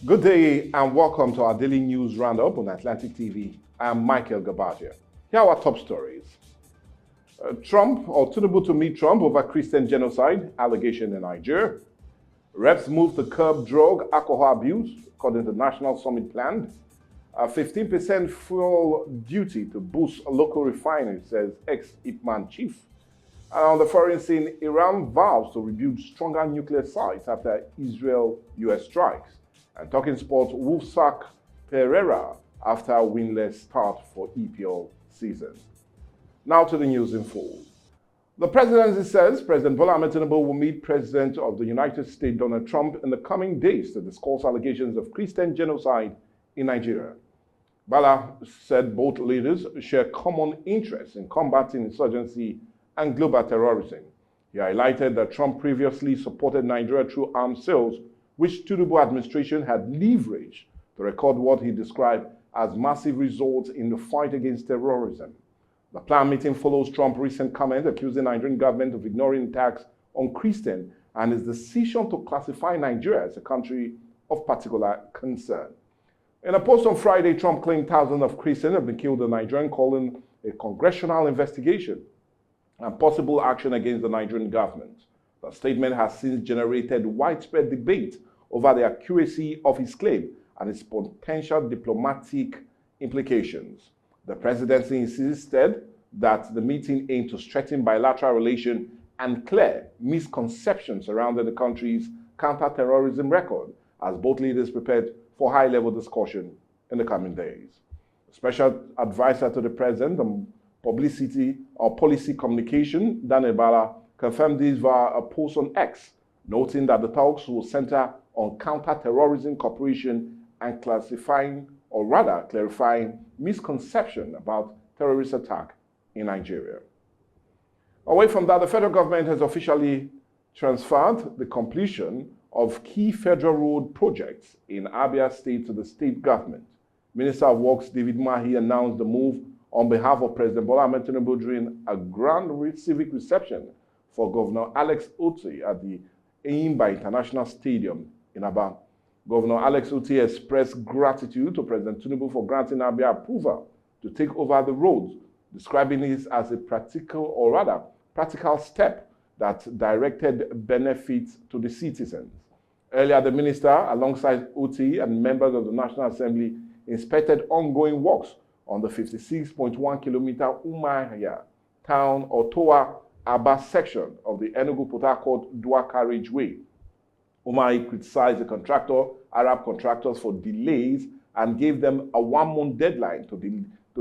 Good day and welcome to our daily news roundup on Atlantic TV. I am Michael Gabadia. Here are our top stories. Trump or Tinubu to meet Trump over Christian genocide allegation in Nigeria. Reps move to curb drug alcohol abuse according to National Summit plan. 15% fuel duty to boost local refinery, says ex-Ipman chief. And on the foreign scene, Iran vows to rebuild stronger nuclear sites after Israel-US strikes. And talking sports, Wolves sack Pereira after winless start for EPL season. Now to the news in full. The presidency says President Bola Ahmed Tinubu will meet President of the United States Donald Trump in the coming days to discuss allegations of Christian genocide in Nigeria. Bola said both leaders share common interests in combating insurgency and global terrorism. He highlighted that Trump previously supported Nigeria through arms sales, which Tinubu administration had leveraged to record what he described as massive results in the fight against terrorism. The planned meeting follows Trump's recent comment accusing the Nigerian government of ignoring attacks on Christians and his decision to classify Nigeria as a country of particular concern. In a post on Friday, Trump claimed thousands of Christians have been killed in Nigeria, calling a congressional investigation and possible action against the Nigerian government. The statement has since generated widespread debate over the accuracy of his claim and its potential diplomatic implications. The presidency insisted that the meeting aimed to strengthen bilateral relations and clear misconceptions surrounding the country's counter-terrorism record, as both leaders prepared for high-level discussion in the coming days. Special advisor to the president on publicity or policy communication, Daniel Bala, confirmed this via a post on X, noting that the talks will center on counter-terrorism cooperation and clarifying misconception about terrorist attack in Nigeria. Away from that, the federal government has officially transferred the completion of key federal road projects in Abia State to the state government. Minister of Works David Mahi announced the move on behalf of President Bola Ahmed Tinubu during a grand civic reception for Governor Alex Otti at the Eyimba International Stadium in Aba. Governor Alex Otti expressed gratitude to President Tinubu for granting Abia approval to take over the roads, describing this as a practical step that directed benefits to the citizens. Earlier, the minister, alongside Otti and members of the National Assembly, inspected ongoing works on the 56.1-kilometer Umuahia town or Toa Aba section of the Enugu-Port Harcourt dual carriageway. Umuahia criticized the Arab contractors for delays and gave them a one-month deadline to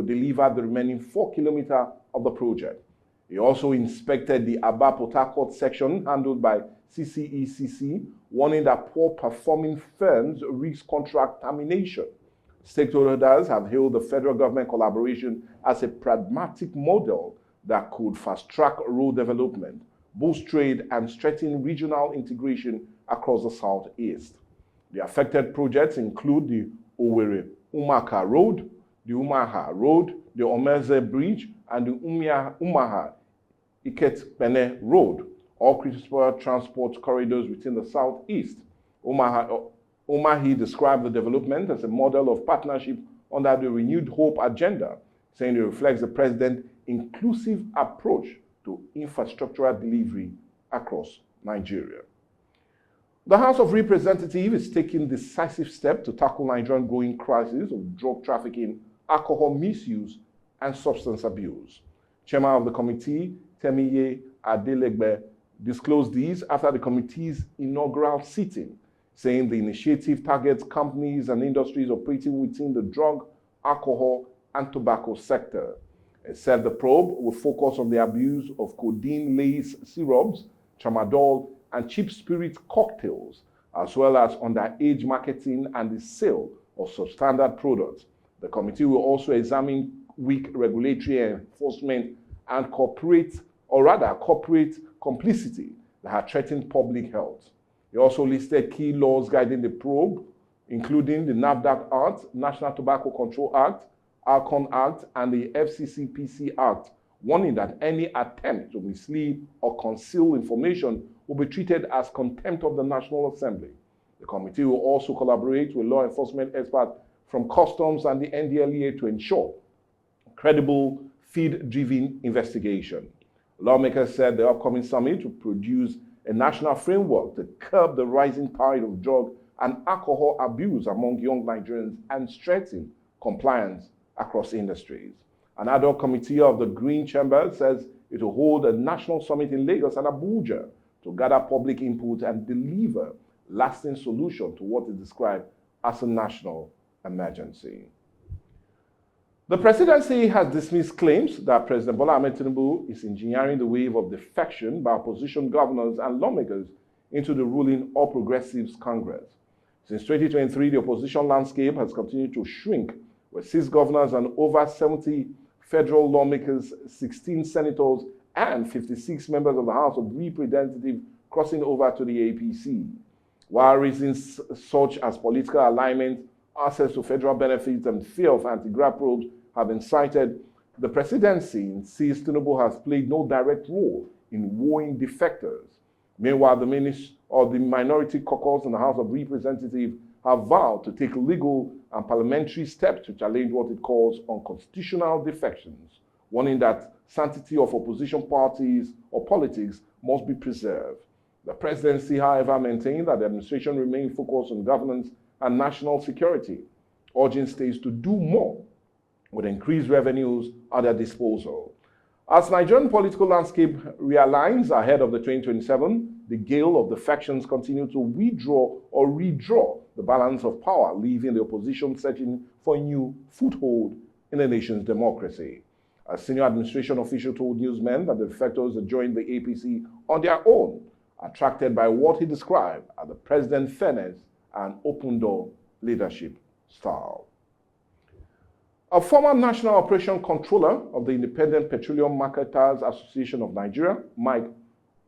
deliver the remaining 4 kilometers of the project. He also inspected the Aba-Port Harcourt section handled by CCECC, warning that poor-performing firms risk contract termination. Stakeholders have hailed the federal government collaboration as a pragmatic model that could fast-track road development, boost trade, and strengthen regional integration across the southeast. The affected projects include the Owerri-Umaka Road, the Umuahia Road, the Omeze Bridge, and the Umuahia-Iketpene Road, all critical transport corridors within the southeast. Umuahia described the development as a model of partnership under the Renewed Hope agenda, saying it reflects the president's inclusive approach to infrastructural delivery across Nigeria. The House of Representatives is taking decisive steps to tackle Nigeria's growing crisis of drug trafficking, alcohol misuse, and substance abuse. Chairman of the committee, Temiye Adelegbe, disclosed these after the committee's inaugural sitting, saying the initiative targets companies and industries operating within the drug, alcohol, and tobacco sector. It said the probe will focus on the abuse of codeine-laced syrups, tramadol, and cheap spirit cocktails, as well as underage marketing and the sale of substandard products. The committee will also examine weak regulatory enforcement and corporate complicity that have threatened public health. He also listed key laws guiding the probe, including the NAFDAC Act, National Tobacco Control Act, Alcon Act, and the FCCPC Act, warning that any attempt to mislead or conceal information will be treated as contempt of the National Assembly. The committee will also collaborate with law enforcement experts from customs and the NDLEA to ensure credible, field-driven investigation. Lawmakers said the upcoming summit will produce a national framework to curb the rising tide of drug and alcohol abuse among young Nigerians and strengthen compliance across industries. An ad hoc committee of the Green Chamber says it will hold a national summit in Lagos and Abuja to gather public input and deliver lasting solution to what is described as a national emergency. The presidency has dismissed claims that President Bola Ahmed Tinubu is engineering the wave of defection by opposition governors and lawmakers into the ruling All Progressives Congress. Since 2023, the opposition landscape has continued to shrink, with 6 governors and over 70 federal lawmakers, 16 senators, and 56 members of the House of Representatives crossing over to the APC. While reasons such as political alignment, access to federal benefits, and fear of anti-graft probes have been cited, the presidency insists Tinubu has played no direct role in wooing defectors. Meanwhile, the Minority Caucus in the House of Representatives have vowed to take legal and parliamentary steps to challenge what it calls unconstitutional defections, warning that sanctity of opposition parties or politics must be preserved. The presidency, however, maintained that the administration remained focused on governance and national security, urging states to do more with increased revenues at their disposal. As Nigerian political landscape realigns ahead of the 2027, the gale of defections continue to withdraw or redraw the balance of power, leaving the opposition searching for a new foothold in the nation's democracy. A senior administration official told newsmen that the defectors had joined the APC on their own, attracted by what he described as the president's fairness and open-door leadership style. A former National Operation Controller of the Independent Petroleum Marketers Association of Nigeria, Mike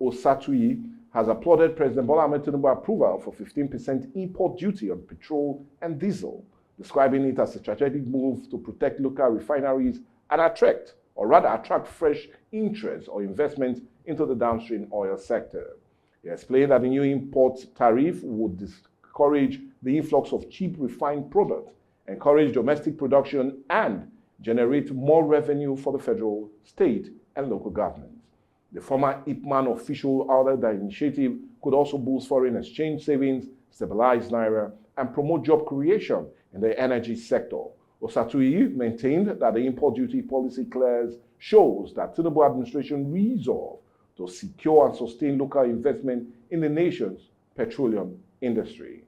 Osatuyi, has applauded President Bola Ahmed Tinubu's approval for 15% import duty on petrol and diesel, describing it as a strategic move to protect local refineries and attract fresh interest or investment into the downstream oil sector. He explained that the new import tariff would discourage the influx of cheap refined products, encourage domestic production, and generate more revenue for the federal, state, and local governments. The former IPMAN official added that the initiative could also boost foreign exchange savings, stabilize Naira, and promote job creation in the energy sector. Osatuyi maintained that the import duty policy shows that Tinubu administration resolve to secure and sustain local investment in the nation's petroleum industry.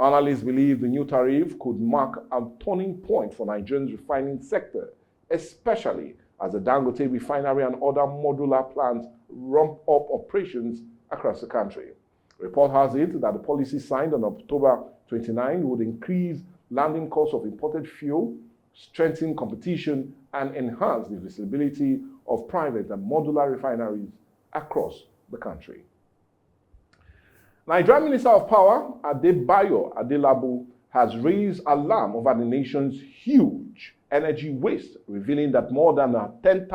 Analysts believe the new tariff could mark a turning point for Nigeria's refining sector, especially as the Dangote refinery and other modular plants ramp up operations across the country. Report has it that the policy signed on October 29 would increase landing costs of imported fuel, strengthen competition, and enhance the visibility of private and modular refineries across the country. Nigerian Minister of Power, Adebayo Adelabu, has raised alarm over the nation's huge energy waste, revealing that more than 10,000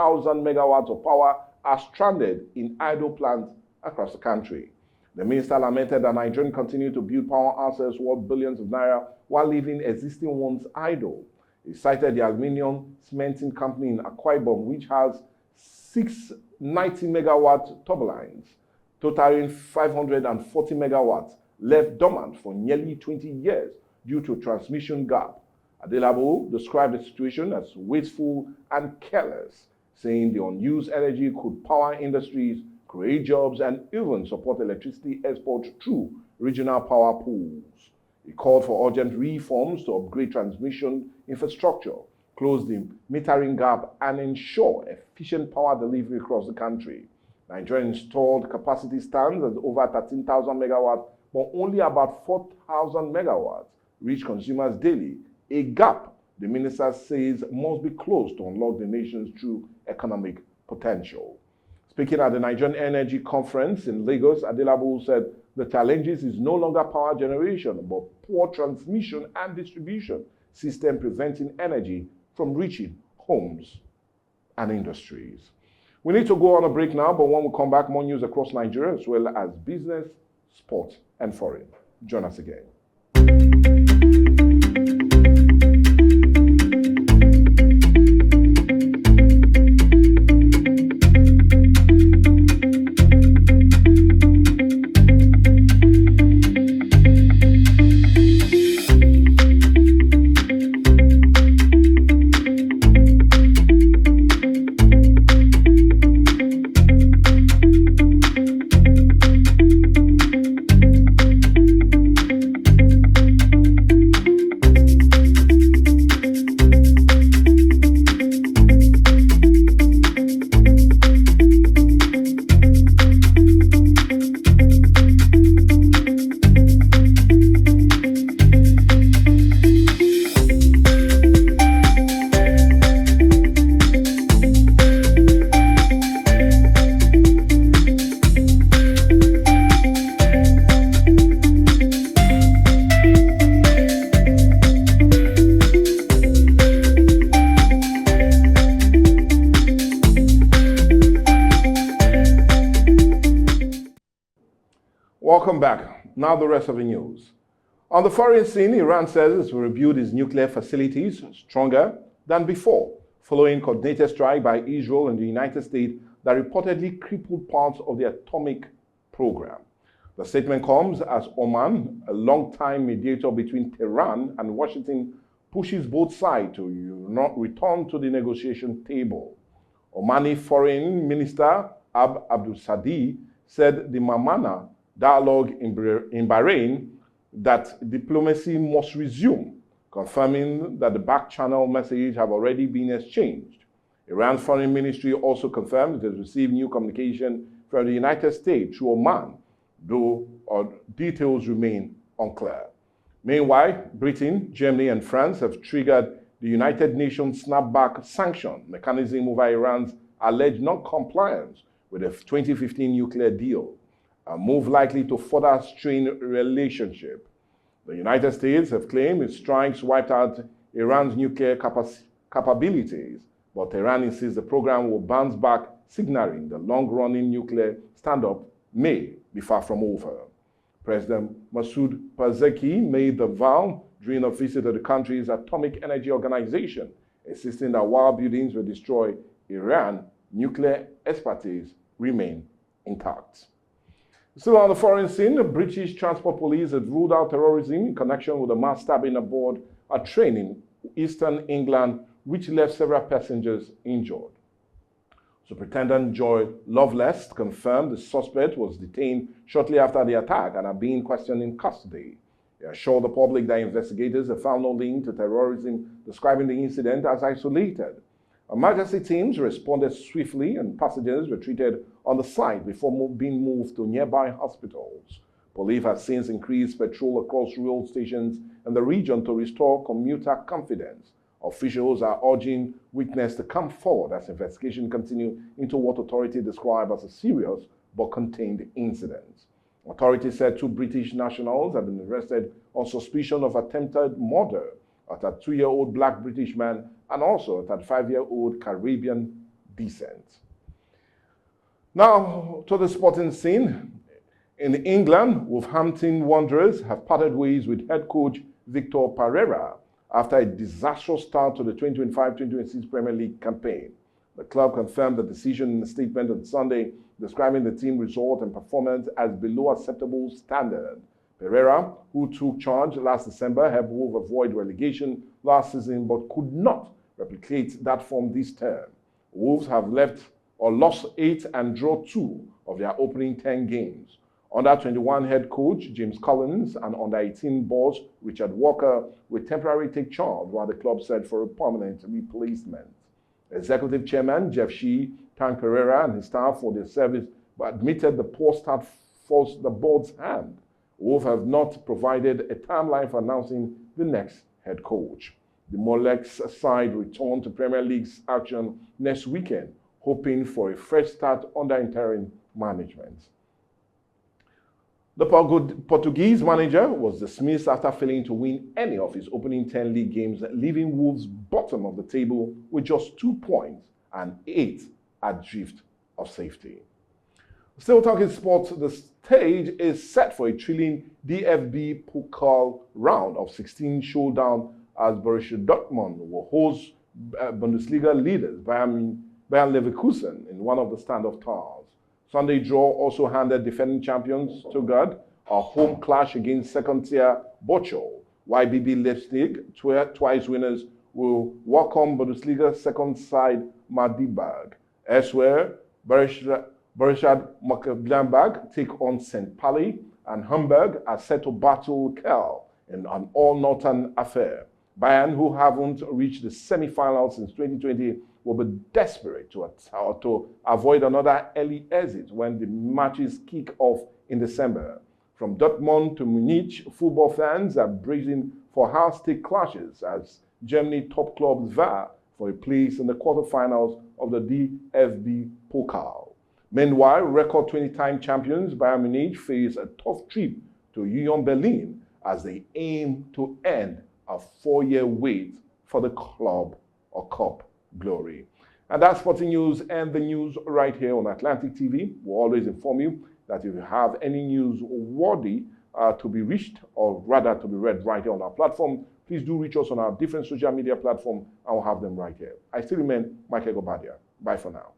megawatts of power are stranded in idle plants across the country. The minister lamented that Nigerians continue to build power assets worth billions of naira while leaving existing ones idle. He cited the aluminium cementing company in Akwa Ibom, which has 6 90-megawatt turbines, totaling 540 megawatts, left dormant for nearly 20 years due to a transmission gap. Adelabu described the situation as wasteful and careless, saying the unused energy could power industries, create jobs, and even support electricity exports through regional power pools. He called for urgent reforms to upgrade transmission infrastructure, close the metering gap, and ensure efficient power delivery across the country. Nigeria installed capacity stands at over 13,000 megawatts, but only about 4,000 megawatts reach consumers daily, a gap the minister says must be closed to unlock the nation's true economic potential. Speaking at the Nigerian Energy Conference in Lagos, Adelabu said the challenges is no longer power generation, but poor transmission and distribution system preventing energy from reaching homes and industries. We need to go on a break now, but when we come back, more news across Nigeria as well as business, sport, and foreign. Join us again. Welcome back. Now the rest of the news. On the foreign scene, Iran says it will rebuild its nuclear facilities stronger than before, following coordinated strike by Israel and the United States that reportedly crippled parts of the atomic program. The statement comes as Oman, a long-time mediator between Tehran and Washington, pushes both sides to return to the negotiation table. Omani Foreign Minister Abdul Sadi said the Mamana dialogue in Bahrain that diplomacy must resume, confirming that the back-channel messages have already been exchanged. Iran's foreign ministry also confirmed it has received new communication from the United States through Oman, though details remain unclear. Meanwhile, Britain, Germany, and France have triggered the United Nations snapback sanction mechanism over Iran's alleged non-compliance with the 2015 nuclear deal, a move likely to further strain relationship. The United States have claimed its strikes wiped out Iran's nuclear capabilities, but Iran insists the program will bounce back, signaling the long-running nuclear standoff may be far from over. President Masoud Pezeshkian made the vow during a visit to the country's Atomic Energy Organization, insisting that while buildings will destroy Iran, nuclear expertise remain intact. Still on the foreign scene, the British Transport Police have ruled out terrorism in connection with a mass stabbing aboard a train in eastern England, which left several passengers injured. Superintendent Joy Loveless confirmed the suspect was detained shortly after the attack and are being questioned in custody. He assured the public that investigators have found no link to terrorism, describing the incident as isolated. Emergency teams responded swiftly and passengers were treated on the site before being moved to nearby hospitals. Police have since increased patrol across rail stations in the region to restore commuter confidence. Officials are urging witnesses to come forward as investigations continue into what authorities describe as a serious but contained incident. Authorities said 2 British nationals have been arrested on suspicion of attempted murder at a 2-year-old black British man and also at a 5-year-old Caribbean descent. Now to the sporting scene. In England, Wolverhampton Wanderers have parted ways with head coach Victor Pereira after a disastrous start to the 2025-2026 Premier League campaign. The club confirmed the decision in a statement on Sunday, describing the team result and performance as below acceptable standard. Pereira, who took charge last December, helped Wolves avoid relegation last season but could not replicate that form this term. Wolves have lost 8 and drawn 2 of their opening 10 games. Under 21 head coach James Collins and under 18 boss Richard Walker will temporarily take charge while the club search for a permanent replacement. Executive Chairman Jeff Shee thanked Pereira and his staff for their service but admitted the poor start forced the board's hand. Wolves have not provided a timeline for announcing the next head coach. The Molex side return to Premier League's action next weekend, hoping for a fresh start under interim management. The Portuguese manager was dismissed after failing to win any of his opening 10 league games, leaving Wolves bottom of the table with just 2 points and 8 adrift of safety. Still talking sports, the stage is set for a thrilling DFB Pokal round of 16 showdown as Borussia Dortmund will host Bundesliga leaders Bayern Leverkusen in one of the standoff towers. Sunday draw also handed defending champions Stuttgart a home clash against second-tier Bochum. YBB Leipzig, twice winners, will welcome Bundesliga second side Magdeburg. Elsewhere, Borussia Mönchengladbach take on St. Pauli, and Hamburg are set to battle Kiel in an all-northern affair. Bayern, who haven't reached the semi-finals since 2020, will be desperate to avoid another early exit when the matches kick off in December. From Dortmund to Munich, football fans are bracing for high-stake clashes as Germany top clubs vie for a place in the quarterfinals of the DFB Pokal. Meanwhile, record 20-time champions Bayern Munich face a tough trip to Union Berlin as they aim to end a 4-year wait for the club or cup glory. And that's sporting news and the news right here on Atlantic TV. We'll always inform you that if you have any news worthy to be reached, or rather to be read right here on our platform, please do reach us on our different social media platforms, and we'll have them right here. I still remain Michael Gobadia. Bye for now.